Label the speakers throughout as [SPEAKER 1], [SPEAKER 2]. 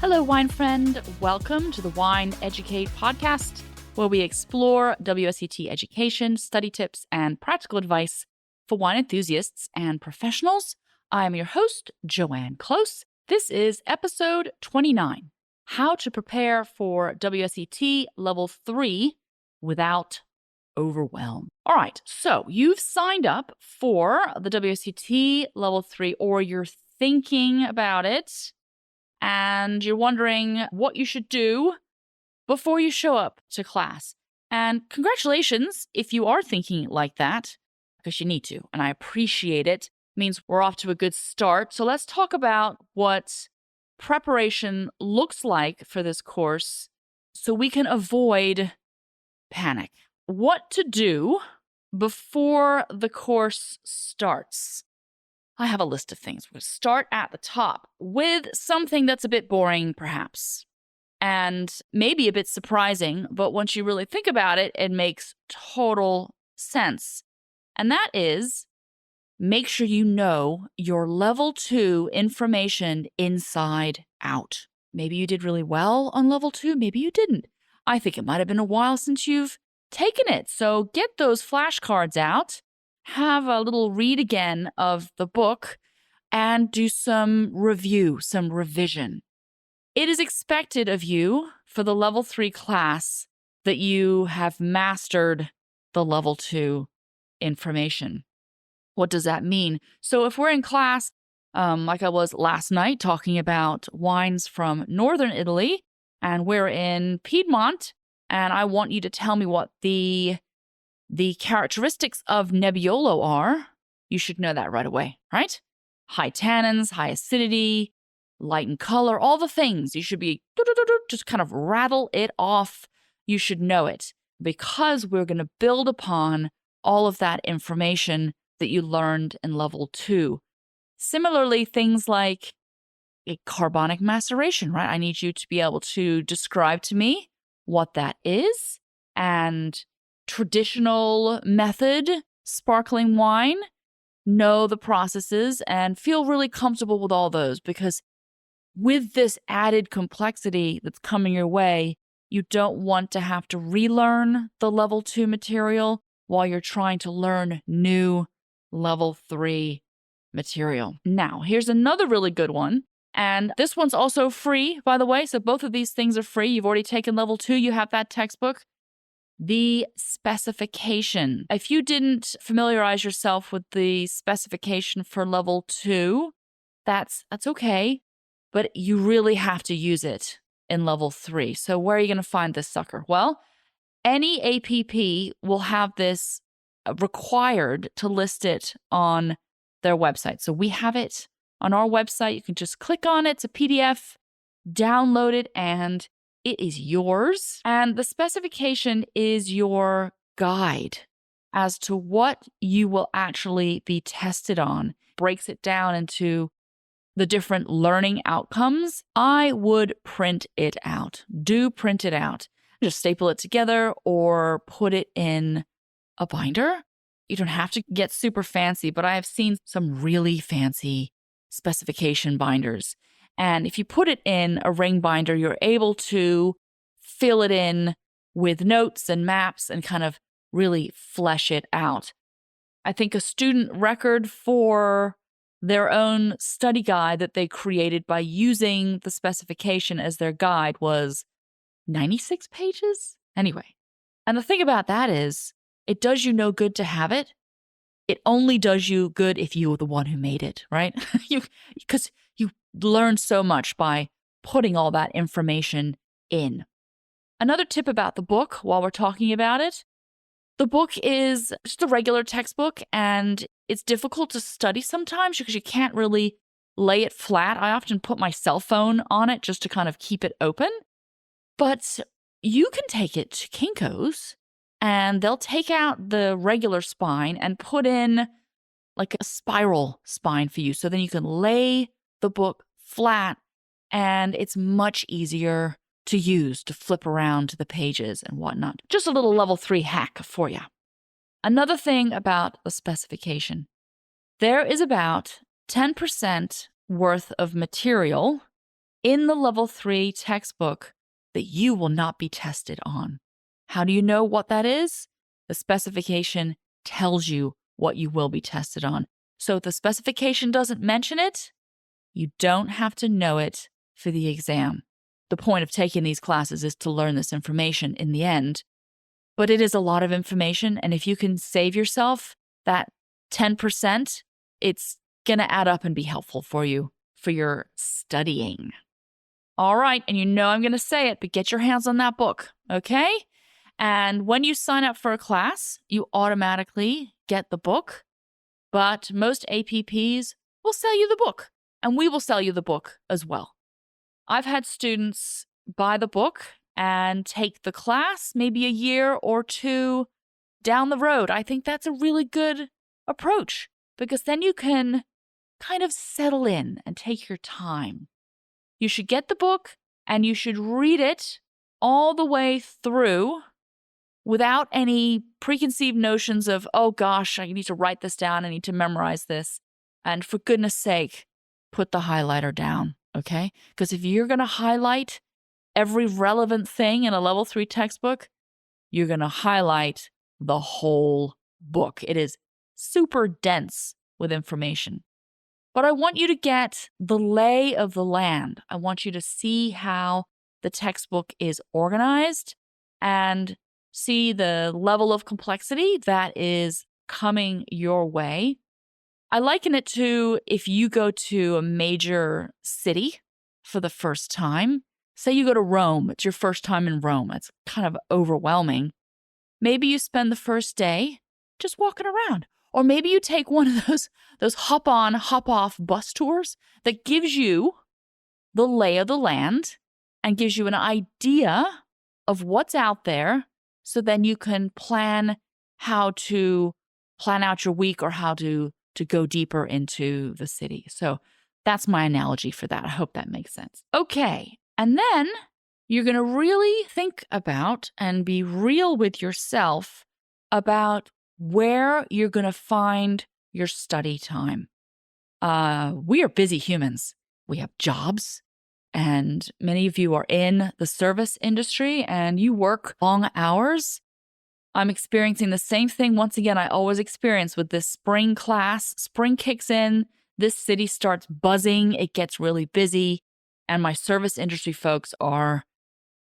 [SPEAKER 1] Hello, wine friend. Welcome to the Wine Educate podcast, where we explore WSET education, study tips, and practical advice for wine enthusiasts and professionals. I am your host, Joanne Close. This is episode 29, How to Prepare for WSET Level 3 Without Overwhelm. All right, so you've signed up for the WSET Level 3, or you're thinking about it, and you're wondering what you should do before you show up to class. And congratulations if you are thinking like that, because you need to, and I appreciate it. It means we're off to a good start. So let's talk about what preparation looks like for this course so we can avoid panic. What to do before the course starts. I have a list of things. We're going to start at the top with something that's a bit boring, perhaps, and maybe a bit surprising, but once you really think about it, it makes total sense. And that is, make sure you know your level 2 information inside out. Maybe you did really well on level 2, maybe you didn't. I think it might have been a while since you've taken it, so get those flashcards out. Have a little read again of the book, and do some review, some revision. It is expected of you for the level 3 class that you have mastered the level 2 information. What does that mean? So if we're in class, like I was last night, talking about wines from northern Italy, and we're in Piedmont, and I want you to tell me what the characteristics of Nebbiolo are, you should know that right away, right? High tannins, high acidity, light in color, all the things. You should be just kind of rattle it off. You should know it because we're going to build upon all of that information that you learned in level 2. Similarly, things like a carbonic maceration, right? I need you to be able to describe to me what that is, and traditional method sparkling wine, know the processes and feel really comfortable with all those, because with this added complexity that's coming your way, you don't want to have to relearn the level 2 material while you're trying to learn new level 3 material. Now, here's another really good one. And this one's also free, by the way. So both of these things are free. You've already taken level 2. You have that textbook. The specification. If you didn't familiarize yourself with the specification for level 2, that's okay, but you really have to use it in level 3. So where are you going to find this sucker? Well, any APP will have this required to list it on their website. So we have it on our website. You can just click on it. It's a PDF, download it, and it is yours. And the specification is your guide as to what you will actually be tested on. Breaks it down into the different learning outcomes. I would print it out. Do print it out. Just staple it together or put it in a binder. You don't have to get super fancy, but I have seen some really fancy specification binders. And if you put it in a ring binder, you're able to fill it in with notes and maps and kind of really flesh it out. I think a student record for their own study guide that they created by using the specification as their guide was 96 pages. Anyway, and the thing about that is, it does you no good to have it. It only does you good if you were the one who made it, right? Because you learn so much by putting all that information in. Another tip about the book while we're talking about it, the book is just a regular textbook, and it's difficult to study sometimes because you can't really lay it flat. I often put my cell phone on it just to kind of keep it open. But you can take it to Kinko's, and they'll take out the regular spine and put in like a spiral spine for you. So then you can lay the book flat, and it's much easier to use to flip around to the pages and whatnot. Just a little level 3 hack for you. Another thing about the specification, there is about 10% worth of material in the level 3 textbook that you will not be tested on. How do you know what that is? The specification tells you what you will be tested on. So if the specification doesn't mention it, you don't have to know it for the exam. The point of taking these classes is to learn this information in the end. But it is a lot of information, and if you can save yourself that 10%, it's going to add up and be helpful for you for your studying. All right, and you know I'm going to say it, but get your hands on that book, okay? And when you sign up for a class, you automatically get the book, but most APPs will sell you the book, and we will sell you the book as well. I've had students buy the book and take the class maybe a year or two down the road. I think that's a really good approach because then you can kind of settle in and take your time. You should get the book and you should read it all the way through without any preconceived notions of, oh gosh, I need to write this down, I need to memorize this. And for goodness sake, put the highlighter down, okay? Because if you're going to highlight every relevant thing in a level 3 textbook, you're going to highlight the whole book. It is super dense with information. But I want you to get the lay of the land. I want you to see how the textbook is organized and see the level of complexity that is coming your way. I liken it to if you go to a major city for the first time. Say you go to Rome, it's your first time in Rome. It's kind of overwhelming. Maybe you spend the first day just walking around. Or maybe you take one of those hop-on, hop-off bus tours that gives you the lay of the land and gives you an idea of what's out there so then you can plan how to plan out your week or how to go deeper into the city. So that's my analogy for that. I hope that makes sense. Okay. And then you're going to really think about and be real with yourself about where you're going to find your study time. We are busy humans. We have jobs, and many of you are in the service industry and you work long hours. I'm experiencing the same thing once again I always experience with this spring class. Spring kicks in, this city starts buzzing, it gets really busy, and my service industry folks are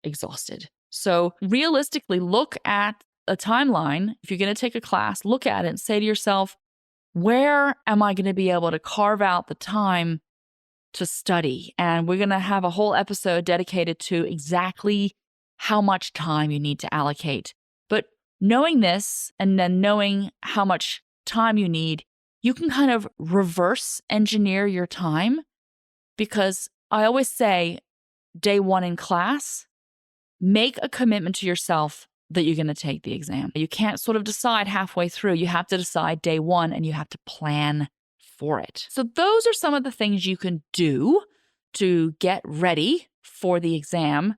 [SPEAKER 1] exhausted. So realistically, look at a timeline. If you're going to take a class, look at it and say to yourself, where am I going to be able to carve out the time to study? And we're going to have a whole episode dedicated to exactly how much time you need to allocate. But knowing this and then knowing how much time you need, you can kind of reverse engineer your time, because I always say day one in class, make a commitment to yourself that you're going to take the exam. You can't sort of decide halfway through. You have to decide day one and you have to plan for it. So those are some of the things you can do to get ready for the exam.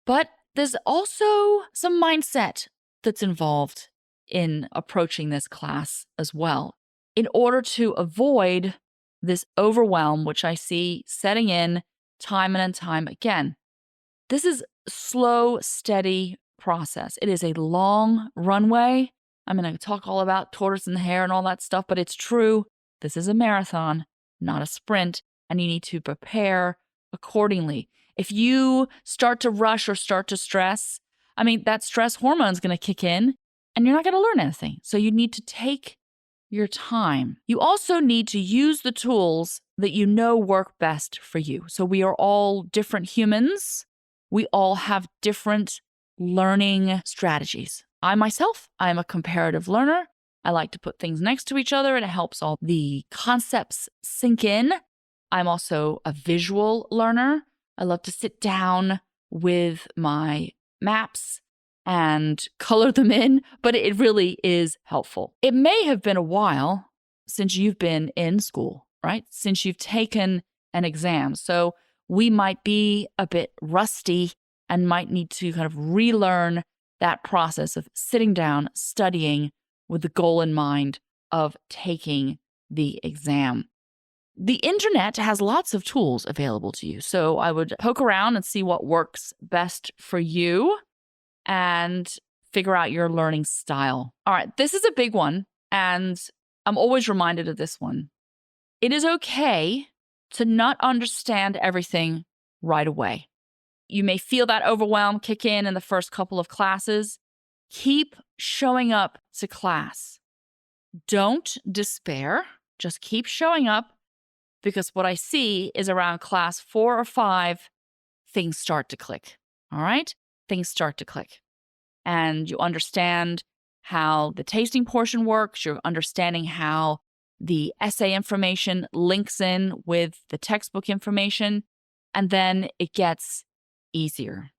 [SPEAKER 1] But there's also some mindset that's involved in approaching this class as well, in order to avoid this overwhelm, which I see setting in time and time again. This is a slow, steady process. It is a long runway. I'm going to talk all about tortoise and the hare and all that stuff, but it's true. This is a marathon, not a sprint, and you need to prepare accordingly. If you start to rush or start to stress, that stress hormone is going to kick in and you're not going to learn anything. So you need to take your time. You also need to use the tools that you know work best for you. So we are all different humans. We all have different learning strategies. I myself, I'm a comparative learner. I like to put things next to each other and it helps all the concepts sink in. I'm also a visual learner. I love to sit down with my maps and color them in, but it really is helpful. It may have been a while since you've been in school, right? Since you've taken an exam. So we might be a bit rusty and might need to kind of relearn that process of sitting down, studying with the goal in mind of taking the exam. The internet has lots of tools available to you. So I would poke around and see what works best for you and figure out your learning style. All right, this is a big one, and I'm always reminded of this one. It is okay to not understand everything right away. You may feel that overwhelm kick in the first couple of classes. Keep showing up to class. Don't despair. Just keep showing up, because what I see is around class 4 or 5, things start to click. All right? Things start to click. And you understand how the tasting portion works. You're understanding how the essay information links in with the textbook information. And then it gets easier.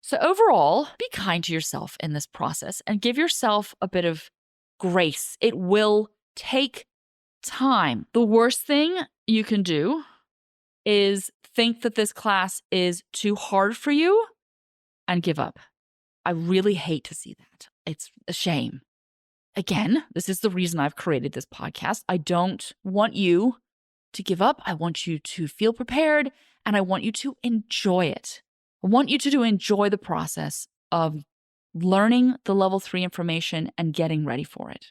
[SPEAKER 1] So overall, be kind to yourself in this process and give yourself a bit of grace. It will take time. The worst thing you can do is think that this class is too hard for you and give up. I really hate to see that. It's a shame. Again, this is the reason I've created this podcast. I don't want you to give up. I want you to feel prepared, and I want you to enjoy it. I want you to enjoy the process of learning the level 3 information and getting ready for it.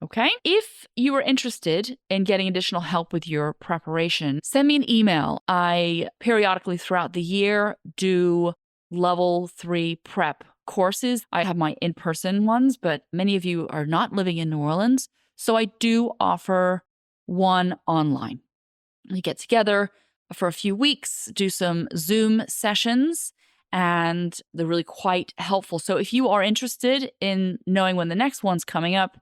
[SPEAKER 1] Okay? If you are interested in getting additional help with your preparation, send me an email. I periodically throughout the year do level 3 prep courses. I have my in-person ones, but many of you are not living in New Orleans. So I do offer one online. We get together for a few weeks, do some Zoom sessions, and they're really quite helpful. So if you are interested in knowing when the next one's coming up,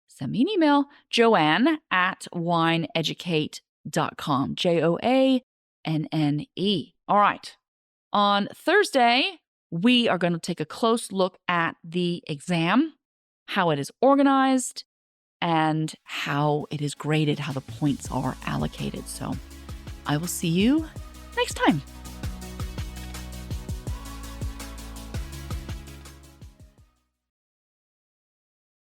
[SPEAKER 1] send me an email, joanne@wineeducate.com, JOANNE. All right. On Thursday, we are going to take a close look at the exam, how it is organized, and how it is graded, how the points are allocated. So I will see you next time.